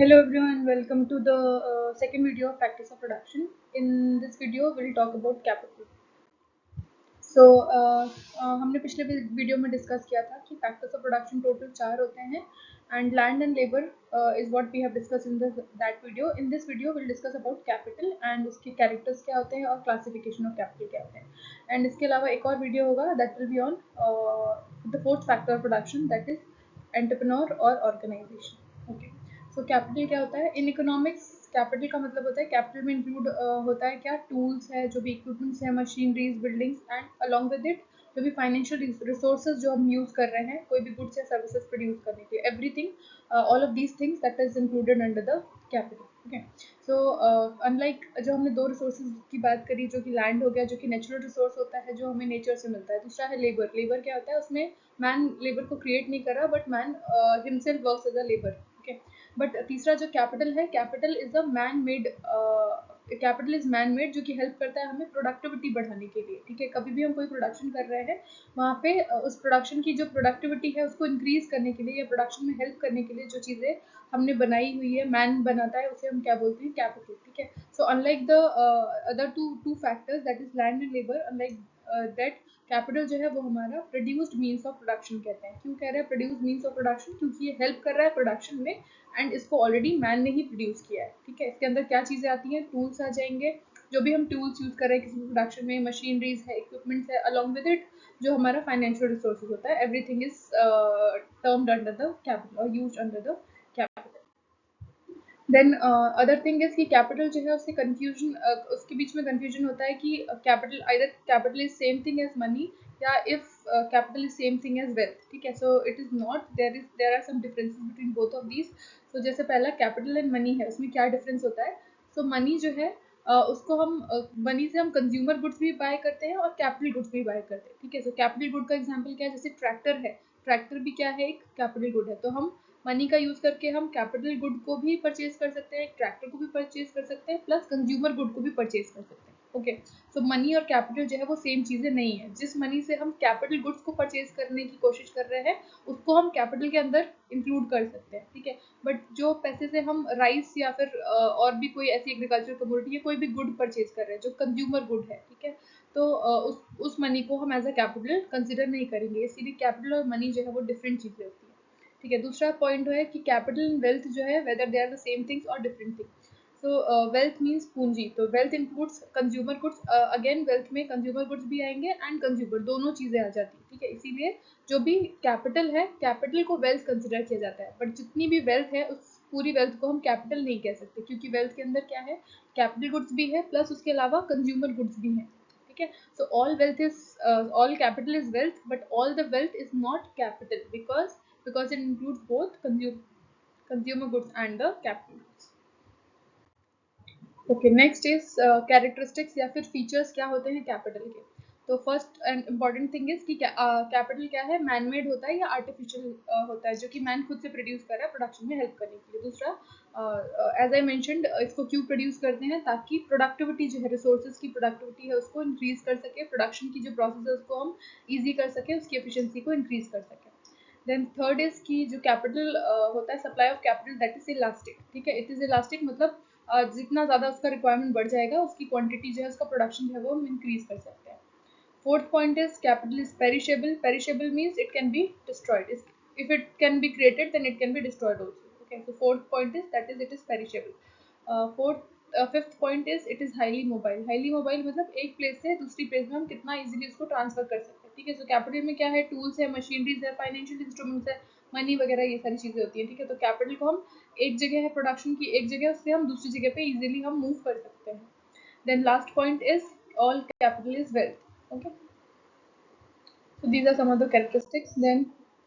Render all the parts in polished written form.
Hello everyone, welcome to the second video of Factors of Production. In this video, we'll talk about capital. So हमने पिछले video में discuss किया था कि factors of production total 4 होते हैं and land and labour is what we have discuss in that video. In this video will discuss about capital and उसके characters क्या होते हैं और क्लासिफिकेशन ऑफ कैपिटल क्या होते हैं. एंड इसके अलावा एक और वीडियो होगा that will be on the fourth factor of production that is entrepreneur और ऑर्गेनाइजेशन. ओके, सो कैपिटल क्या होता है इन इकोनॉमिक्स. कैपिटल का मतलब होता है कैपिटल में इंक्लूड होता है क्या, टूल्स है, जो भी इक्विपमेंट्स है, machineries, buildings and along with it जो भी फाइनेंशियल रिसोर्सेज जो हम यूज कर रहे हैं कोई भी गुड्स या सर्विसेज प्रोड्यूस करने के लिए, everything all of these things that is included under the capital. Okay, so unlike जो हमने दो रिसोर्सेज की बात करी, जो कि लैंड हो गया जो कि नेचुरल रिसोर्स होता है जो हमें नेचर से मिलता है. दूसरा है लेबर. लेबर क्या होता है, उसमें मैन लेबर को क्रिएट नहीं कर रहा but man himself works as a labour. Okay, but तीसरा जो कैपिटल है, capital is a man made, capital is man made जो कि हेल्प करता है हमें प्रोडक्टिविटी बढ़ाने के लिए. ठीक है, कभी भी हम कोई प्रोडक्शन कर रहे हैं वहाँ पे उस प्रोडक्शन की जो प्रोडक्टिविटी है उसको इंक्रीज करने के लिए या प्रोडक्शन में हेल्प करने के लिए जो चीज़ें हमने बनाई हुई है, मैन बनाता है, उसे हम क्या बोलते हैं, कैपिटल. ठीक है, so unlike the other two factors that is land and labour, unlike that capital जो है वो हमारा प्रोड्यूस्ड मीन्स ऑफ प्रोडक्शन कहते हैं. क्यों कह रहे हैं प्रोड्यूस्ड मीन्स ऑफ प्रोडक्शन, क्योंकि ये हेल्प कर रहा है प्रोडक्शन में एंड इसको ऑलरेडी मैन ने ही प्रोड्यूस किया है. ठीक है, इसके अंदर क्या चीज़ें आती हैं, टूल्स आ जाएंगे, जो भी हम टूल्स यूज कर रहे हैं किसी प्रोडक्शन में, मशीनरीज है, इक्विपमेंट्स है, अलॉन्ग विद इट जो हमारा फाइनेंशियल रिसोर्सेज होता है, everything is termed under the capital और used under the capital. Then other thing is कि कैपिटल जो है उससे कंफ्यूजन, उसके बीच में कंफ्यूजन होता है कि capital either capital is same thing as money या if capital is same thing as wealth. ठीक है, so it is not, there are some differences between both of these. So जैसे पहला कैपिटल एंड मनी है, उसमें क्या difference होता है. सो मनी जो है उसको हम मनी से हम कंज्यूमर गुड्स भी बाय करते हैं और कैपिटल गुड्स भी बाय करते हैं. ठीक है, सो कैपिटल गुड का एग्जांपल क्या है, जैसे ट्रैक्टर है, ट्रैक्टर भी क्या है, एक कैपिटल गुड है. तो हम मनी का यूज करके हम कैपिटल गुड को भी परचेज कर सकते हैं, ट्रैक्टर को भी परचेज कर सकते हैं, प्लस कंज्यूमर गुड को भी परचेज कर सकते हैं. ओके, सो मनी और कैपिटल जो है वो सेम चीजें नहीं है. जिस मनी से हम कैपिटल गुड्स को परचेज करने की कोशिश कर रहे हैं उसको हम कैपिटल के अंदर इंक्लूड कर सकते हैं. ठीक है, बट जो पैसे से हम राइस या फिर और भी कोई ऐसी एग्रीकल्चर कमोडिटी या कोई भी गुड परचेज कर रहे हैं जो कंज्यूमर गुड है, ठीक है, तो उस मनी को हम एज अ कैपिटल कंसिडर नहीं करेंगे. इसीलिए कैपिटल और मनी जो है वो डिफरेंट चीजें होती है. ठीक है, दूसरा पॉइंट है कि कैपिटल एंड वेल्थ जो है whether they are the same things और different things. So wealth means पूंजी, तो wealth includes consumer goods, again wealth में कंज्यूमर गुड्स भी आएंगे एंड कंज्यूमर दोनों चीजें आ जाती है. ठीक है, इसीलिए जो भी कैपिटल है, कैपिटल को वेल्थ कंसिडर किया जाता है, बट जितनी भी वेल्थ है उस पूरी वेल्थ को हम कैपिटल नहीं कह सकते, क्योंकि वेल्थ के अंदर क्या है, कैपिटल गुड्स भी है प्लस उसके अलावा कंज्यूमर गुड्स भी हैं. ठीक है, so all capital is wealth but all the wealth is not capital because it includes both consumer goods and the capital goods. Okay, next is characteristics या फिर फीचर्स क्या होते हैं कैपिटल के. तो first and important thing is कि capital क्या है, मैन मेड होता है या आर्टिफिशियल होता है, जो कि मैन खुद से प्रोड्यूस कर रहा है प्रोडक्शन में हेल्प करने के लिए. दूसरा, एज आई मैंशनड, इसको क्यों प्रोड्यूस करते हैं, ताकि प्रोडक्टिविटी जो है, रिसोर्सेज की प्रोडक्टिविटी है उसको इंक्रीज कर सके, प्रोडक्शन की जो प्रोसेस है उसको हम ईजी कर सके, उसकी एफिशिएंसी को इंक्रीज कर सके. देन थर्ड इज की जो कैपिटल होता है, supply of capital that is elastic. ठीक है, इट इज इलास्टिक मतलब जितना ज़्यादा उसका रिक्वायरमेंट बढ़ जाएगा उसकी क्वांटिटी जो है, उसका प्रोडक्शन जो है वो हम इंक्रीज कर सकते हैं. Fourth point is capital is perishable. Perishable means it can be destroyed. If it can be created then it can be destroyed also. Okay, so fourth point is that is it is perishable. Fifth point is it is highly mobile. Highly mobile मतलब एक place से दूसरी place में हम कितना easily उसको transfer कर सकते हैं. ठीक है, सो कैपिटल में क्या है, टूल्स है, मशीनरीज है, फाइनेंशियल इंस्ट्रूमेंट्स है, मनी वगैरह ये सारी चीजें होती हैं. ठीक है, तो कैपिटल को हम एक जगह है प्रोडक्शन की, एक जगह से हम दूसरी जगह पे इजीली हम मूव कर सकते हैं. Then last point is all capital is wealth. Okay, so these are some of the characteristics. Then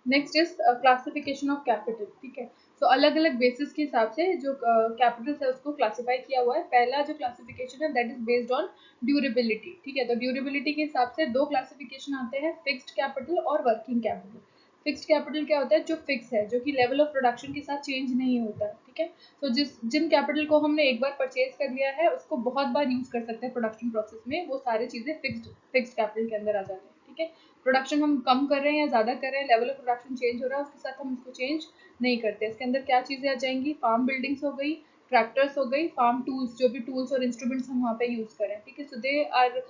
next is classification of capital. ठीक है, so अलग अलग बेसिस के हिसाब से जो कैपिटल है उसको क्लासिफाई किया हुआ है. पहला जो क्लासिफिकेशन है that is based on durability. ठीक है, तो ड्यूरेबिलिटी के हिसाब से दो क्लासिफिकेशन आते हैं, फिक्स्ड कैपिटल और वर्किंग कैपिटल. फिक्स्ड कैपिटल क्या होता है, जो फिक्स है, जो कि लेवल ऑफ प्रोडक्शन के साथ चेंज नहीं होता. ठीक है, तो जिन कैपिटल को हमने एक बार परचेज कर लिया है उसको बहुत बार यूज कर सकते हैं प्रोडक्शन प्रोसेस में, वो सारी चीजें फिक्स्ड कैपिटल के अंदर आ जाती है. ठीक है। प्रोडक्शन हम कम कर रहे हैं या ज़्यादा कर रहे हैं, लेवल ऑफ प्रोडक्शन चेंज हो रहा है, उसके साथ हम उसको चेंज नहीं करते। इसके अंदर क्या चीज़ें आ जाएंगी, फार्म बिल्डिंग्स हो गई, ट्रैक्टर्स हो गई, फार्म टूल्स, जो भी टूल्स और इंस्ट्रूमेंट्स हम वहाँ पे यूज़ करें, ठीक है। So they are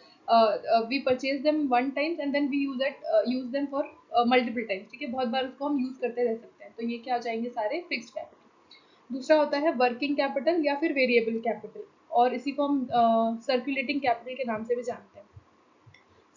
we purchase them one times and then we use them for multiple times, ठीक है। बहुत बार उसको हम यूज़ करते रह सकते हैं, तो ये क्या आ जाएंगे सारे फिक्स्ड कैपिटल। दूसरा होता है वर्किंग कैपिटल या फिर वेरिएबल कैपिटल, और इसी को हम सर्कुलेटिंग कैपिटल के नाम से भी जानते हैं।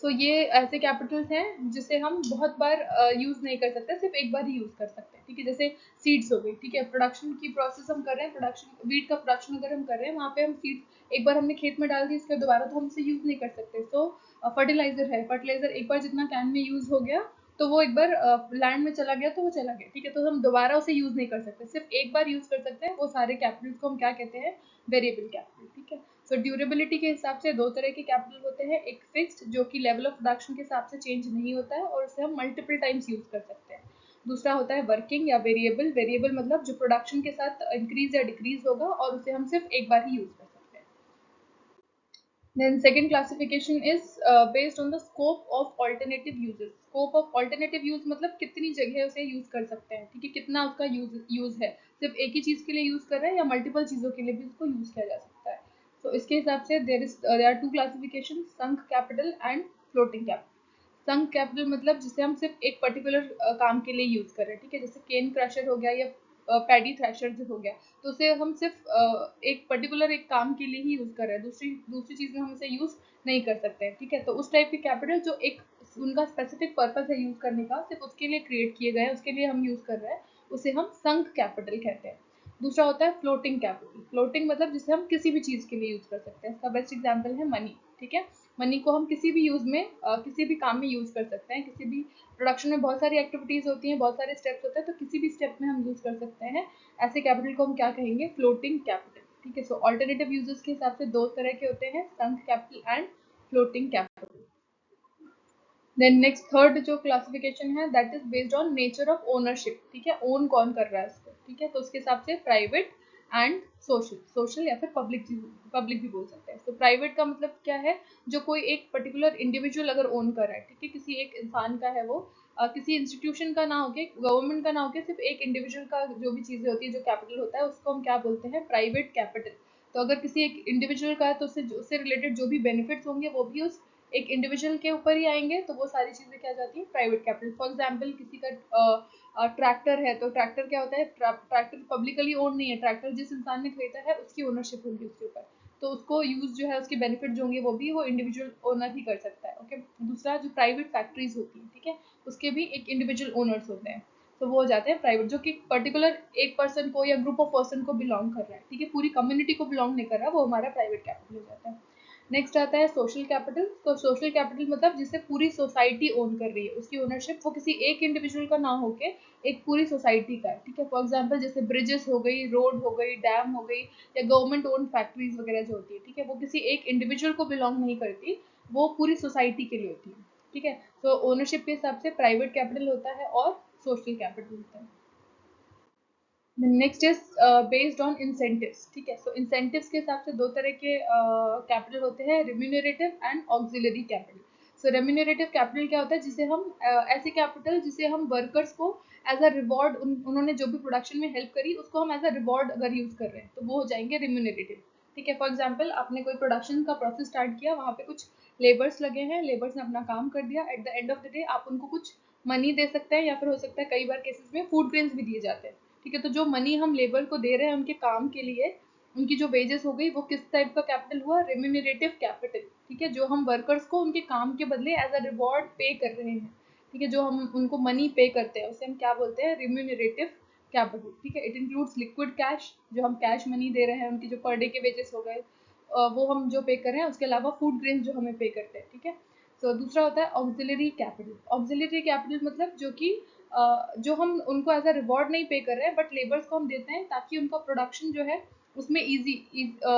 सो ये ऐसे कैपिटल्स हैं जिसे हम बहुत बार यूज़ नहीं कर सकते, सिर्फ एक बार ही यूज़ कर सकते हैं, ठीक है। जैसे सीड्स हो गई, ठीक है, प्रोडक्शन की प्रोसेस हम कर रहे हैं, प्रोडक्शन वीट का प्रोडक्शन अगर हम कर रहे हैं, वहाँ पे हम सीड्स एक बार हमने खेत में डाल दी, इसके दोबारा तो हम इसे यूज़ नहीं कर सकते। सो फर्टिलाइजर है, फर्टिलाइजर एक बार जितना कैन में यूज़ हो गया तो वो एक बार लैंड में चला गया तो वो चला गया, ठीक है। तो हम दोबारा उसे यूज़ नहीं कर सकते, सिर्फ एक बार यूज़ कर सकते हैं। वो सारे कैपिटल्स को हम क्या कहते हैं, वेरिएबल कैपिटल, ठीक है। सो ड्यूरेबिलिटी के हिसाब से दो तरह के कैपिटल होते हैं, एक फिक्स्ड जो कि लेवल ऑफ प्रोडक्शन के हिसाब से चेंज नहीं होता है और उसे हम मल्टीपल टाइम्स यूज कर सकते हैं। दूसरा होता है वर्किंग या वेरिएबल। वेरिएबल मतलब जो प्रोडक्शन के साथ इंक्रीज या डिक्रीज होगा और उसे हम सिर्फ एक बार ही यूज कर सकते हैं। Then second classification is based on the scope of alternative uses. Scope of alternative use मतलब कितनी जगह उसे यूज कर सकते हैं, ठीक है, कितना उसका यूज है, सिर्फ एक ही चीज के लिए यूज कर रहे हैं या मल्टीपल चीजों के लिए भी उसको यूज किया जा सकता है। तो इसके हिसाब से there are two classifications, sunk capital and floating capital. Sunk capital मतलब जिसे हम सिर्फ एक पर्टिकुलर काम के लिए यूज कर रहे हैं, ठीक है। जैसे केन क्रशर हो गया या पैडी थ्रेशर जो हो गया, तो उसे हम सिर्फ एक पर्टिकुलर एक काम के लिए ही यूज कर रहे हैं, दूसरी दूसरी चीज में हम उसे यूज नहीं कर सकते हैं, ठीक है। तो उस टाइप के कैपिटल जो एक उनका स्पेसिफिक पर्पस है यूज करने का, सिर्फ उसके लिए क्रिएट किए गए हैं, उसके लिए हम यूज कर रहे हैं, उसे हम संक कैपिटल कहते हैं। दूसरा होता है फ्लोटिंग कैपिटल। फ्लोटिंग मतलब जिसे हम किसी भी चीज के लिए यूज कर सकते हैं। इसका बेस्ट एग्जांपल है मनी, ठीक है। मनी को हम किसी भी यूज में किसी भी काम में यूज कर सकते हैं, किसी भी प्रोडक्शन में बहुत सारी एक्टिविटीज होती हैं, बहुत सारे स्टेप्स होते हैं, तो किसी भी स्टेप में हम यूज कर सकते हैं। ऐसे कैपिटल को हम क्या कहेंगे, फ्लोटिंग कैपिटल, ठीक है। सो ऑल्टरनेटिव यूजेस के हिसाब से दो तरह के होते हैं, sunk capital and floating capital. Then next third जो क्लासिफिकेशन है that is based on nature of ownership, ठीक है, ओन कौन कर रहा है इसको, ठीक है। तो उसके हिसाब से प्राइवेट एंड सोशल, सोशल या फिर पब्लिक, पब्लिक भी बोल सकते हैं। तो प्राइवेट का मतलब क्या है, जो कोई एक पर्टिकुलर इंडिविजुअल अगर ओन कर रहा है, ठीक है, किसी एक इंसान का है वो, किसी इंस्टीट्यूशन का ना होके, गवर्नमेंट का ना होके, सिर्फ एक इंडिविजुअल का जो भी चीजें होती है, जो कैपिटल होता है, उसको हम क्या बोलते हैं, प्राइवेट कैपिटल। तो अगर किसी एक इंडिविजुअल का है तो उससे रिलेटेड जो भी बेनिफिट्स होंगे वो भी उस एक इंडिविजुअल के ऊपर ही आएंगे, तो वो सारी चीजें क्या जाती है, प्राइवेट कैपिटल। फॉर एग्जाम्पल किसी का ट्रैक्टर है, तो ट्रैक्टर क्या होता है, ट्रैक्टर पब्लिकली ओन नहीं है, ट्रैक्टर जिस इंसान ने खरीदा है उसकी ओनरशिप होगी उसके ऊपर, तो उसको यूज जो है, उसके बेनिफिट जो होंगे वो भी वो इंडिविजुअल ओनर ही कर सकता है, ओके। दूसरा जो प्राइवेट फैक्ट्रीज होती है, ठीक है, उसके भी एक इंडिविजुअल ओनर्स होते हैं, तो वो हो जाते हैं प्राइवेट, जो कि पर्टिकुलर एक पर्सन को या ग्रुप ऑफ पर्सन को बिलोंग कर रहा है, ठीक है, पूरी कम्युनिटी को बिलोंग नहीं कर रहा, वो हमारा प्राइवेट कैपिटल हो जाता है। नेक्स्ट आता है सोशल कैपिटल। तो सोशल कैपिटल मतलब जिसे पूरी सोसाइटी ओन कर रही है, उसकी ओनरशिप वो किसी एक इंडिविजुअल का ना होके एक पूरी सोसाइटी का है, ठीक है। फॉर एग्जांपल जैसे ब्रिजेस हो गई, रोड हो गई, डैम हो गई, या गवर्नमेंट ओन फैक्ट्रीज वगैरह जो होती है, ठीक है, वो किसी एक इंडिविजुअल को बिलोंग नहीं करती, वो पूरी सोसाइटी के लिए होती है, ठीक है। तो ओनरशिप के हिसाब से प्राइवेट कैपिटल होता है और सोशल कैपिटल होता है। Next is based on incentives, ठीक है। सो इंसेंटिव्स के हिसाब से दो तरह के कैपिटल होते हैं, remunerative and auxiliary capital. So remunerative capital क्या होता है, जिसे हम ऐसे कैपिटल जिसे हम वर्कर्स को एज अ रिवॉर्ड, उन्होंने जो भी प्रोडक्शन में हेल्प करी उसको हम एज अ रिवॉर्ड अगर यूज कर रहे हैं तो वो हो जाएंगे रिम्यूनरेटिव, ठीक है। फॉर एग्जाम्पल आपने कोई प्रोडक्शन का प्रोसेस स्टार्ट किया, वहाँ पे कुछ लेबर्स लगे हैं, लेबर्स ने अपना काम कर दिया, at the end of the day आप उनको कुछ मनी दे सकते हैं, या फिर हो सकता है कई बार केसेस में फूड ग्रेन्स भी दिए जाते हैं, ठीक है। तो जो मनी हम लेबर को दे रहे हैं उनके काम के लिए, उनकी जो वेजेस हो गई, वो किस टाइप का कैपिटल हुआ, रेम्यूनरेटिव कैपिटल, ठीक है। जो हम वर्कर्स को उनके काम के बदले एज अ रिवॉर्ड पे कर रहे हैं, ठीक है, जो हम उनको मनी पे करते हैं उसे हम क्या बोलते हैं, रेम्यूनरेटिव कैपिटल, ठीक है। इट इंक्लूड्स लिक्विड कैश, जो हम कैश मनी दे रहे हैं, उनकी जो पर डे के वेजेस हो गए वो हम जो पे कर रहे हैं, उसके अलावा फूड ग्रेन्स जो हमें पे करते हैं, ठीक है। तो दूसरा होता है ऑक्सिलरी कैपिटल। ऑक्सिलरी कैपिटल मतलब जो कि जो हम उनको एज अ रिवॉर्ड नहीं पे कर रहे हैं, बट लेबर्स को हम देते हैं ताकि उनका प्रोडक्शन जो है उसमें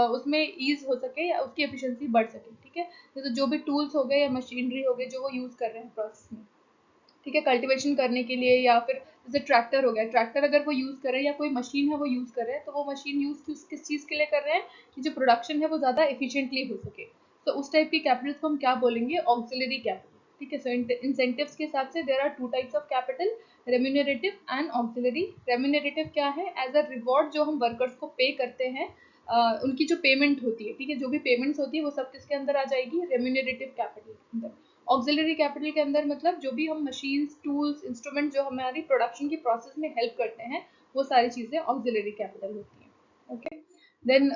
उसमें ईज हो सके या उसकी एफिशिएंसी बढ़ सके, ठीक है। तो जो भी टूल्स हो गए या मशीनरी हो गई जो वो यूज कर रहे हैं प्रोसेस में, ठीक है, कल्टीवेशन करने के लिए, या फिर जैसे ट्रैक्टर हो गया, ट्रैक्टर अगर वो यूज कर रहे हैं या कोई मशीन है वो यूज कर रहे हैं, तो वो मशीन यूज किस चीज के लिए कर रहे हैं, कि जो प्रोडक्शन है वो ज्यादा एफिशिएंटली हो सके। तो उस टाइप की कैपिटल्स को हम क्या बोलेंगे, ऑक्सिलरी कैपिटल, ठीक है। सो इंसेंटिव्स के हिसाब से there are two types of capital, remunerative and auxiliary. Remunerative क्या है? एज अ रिवॉर्ड जो हम वर्कर्स को पे करते हैं, उनकी जो पेमेंट होती है, ठीक है, जो भी पेमेंट्स होती है वो सब किसके अंदर आ जाएगी? रेम्यूनरेटिव कैपिटल के अंदर। ऑक्सिलरी कैपिटल के अंदर मतलब जो भी हम मशीन्स, टूल्स, इंस्ट्रूमेंट जो हमारी प्रोडक्शन की प्रोसेस में हेल्प करते हैं, वो सारी चीजें ऑक्सिलरी कैपिटल होती हैं। Okay, then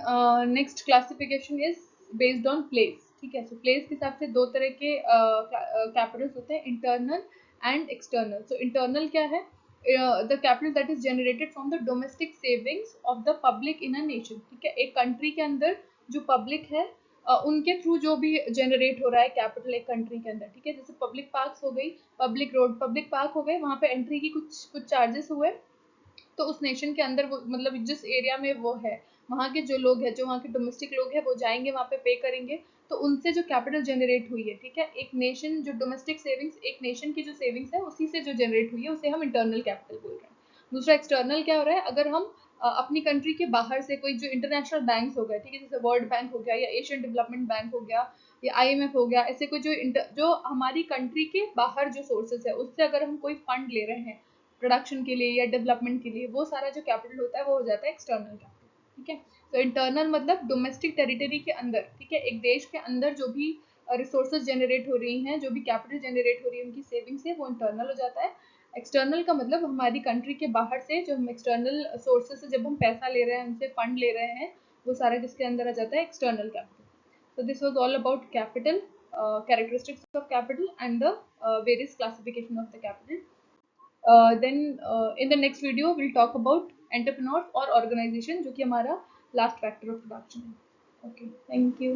next classification is based on place, ठीक है। सो प्लेस के हिसाब से दो तरह के कैपिटल्स होते हैं, internal and external. So internal क्या है? The capital that is generated from the domestic savings of the public in a nation, ठीक है। एक कंट्री के अंदर जो पब्लिक है उनके थ्रू जो भी जनरेट हो रहा है कैपिटल एक कंट्री के अंदर, ठीक है। जैसे पब्लिक पार्क्स हो गई, पब्लिक रोड, पब्लिक पार्क हो गए, वहाँ पे एंट्री की कुछ चार्जेस हुए, तो उस नेशन के अंदर वो मतलब जिस एरिया में वो है, वहाँ के जो लोग हैं, जो वहाँ के डोमेस्टिक लोग हैं, वो जाएंगे वहाँ पे करेंगे, तो उनसे जो कैपिटल जनरेट हुई है, ठीक है, एक नेशन जो डोमेस्टिक सेविंग्स, एक नेशन की जो सेविंग्स है उसी से जो जनरेट हुई है उसे हम इंटरनल कैपिटल बोल रहे हैं। दूसरा एक्सटर्नल क्या हो रहा है? अगर हम अपनी कंट्री के बाहर से कोई जो इंटरनेशनल बैंक हो गए, ठीक है, जैसे वर्ल्ड बैंक हो गया या एशियन डेवलपमेंट बैंक हो गया या IMF हो गया, ऐसे कोई जो हमारी कंट्री के बाहर जो सोर्सेस है उससे अगर हम कोई फंड ले रहे हैं प्रोडक्शन के लिए या डेवलपमेंट के लिए, वो सारा जो कैपिटल होता है वो हो जाता है एक्सटर्नल कैपिटल, ठीक है। तो इंटरनल मतलब डोमेस्टिक टेरिटरी के अंदर, ठीक है, एक देश के अंदर जो भी रिसोर्सेज जनरेट हो रही हैं, जो भी कैपिटल जनरेट हो रही है उनकी सेविंग से, वो इंटरनल हो जाता है। एक्सटर्नल का मतलब हमारी कंट्री के बाहर से जो हम एक्सटर्नल सोर्सेज से जब हम पैसा ले रहे हैं, उनसे फंड ले रहे हैं, वो सारा किसके अंदर आ जाता है? External capital. So this was all about capital, characteristics of capital and the various classification of the capital. Then in the next video we'll talk about entrepreneurs or organization, जो कि हमारा last factor of production है. Okay, thank you.